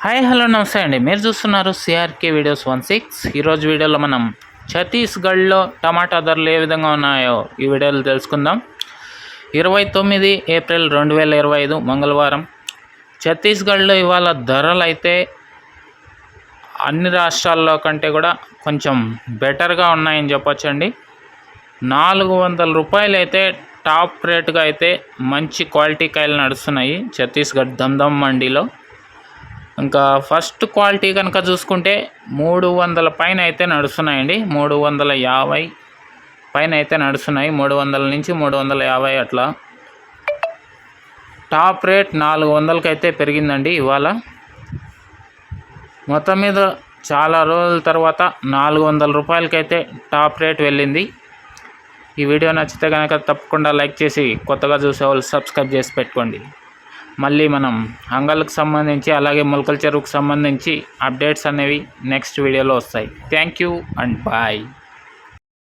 Hi hello నమస్తే అండి. మీరు చూస్తున్నారు సిఆర్కే వీడియోస్ 16. ఈరోజు వీడియోలో మనం ఛత్తీస్గఢ్లో టమాటా ధరలు ఏ విధంగా ఉన్నాయో ఈ వీడియోలో తెలుసుకుందాం. 29 ఏప్రిల్ 2025 మంగళవారం. ఛత్తీస్గఢ్లో ఇవాళ ధరలు అయితే అన్ని రాష్ట్రాల్లో కంటే కూడా కొంచెం బెటర్గా ఉన్నాయని చెప్పొచ్చండి. 400 రూపాయలు అయితే టాప్ రేటుగా అయితే మంచి క్వాలిటీ కాయలు నడుస్తున్నాయి ఛత్తీస్గఢ్ దమ్దమ్ మండీలో. ఇంకా ఫస్ట్ క్వాలిటీ కనుక చూసుకుంటే 300 పైన అయితే నడుస్తున్నాయండి. 350 పైన అయితే నడుస్తున్నాయి. 300 నుంచి 350 అట్లా. టాప్ రేట్ 400కి అయితే పెరిగిందండి ఇవాళ. మొత్తం మీద చాలా రోజుల తర్వాత 400 రూపాయలకైతే టాప్ రేట్ వెళ్ళింది. ఈ వీడియో నచ్చితే కనుక తప్పకుండా లైక్ చేసి కొత్తగా చూసే వాళ్ళు సబ్స్క్రైబ్ చేసి పెట్టుకోండి. మళ్ళీ మనం అంగళ్ళకు సంబంధించి అలాగే మొలకల చెరువుకు సంబంధించి అప్డేట్స్ అనేవి నెక్స్ట్ వీడియోలో వస్తాయి. Thank you and bye.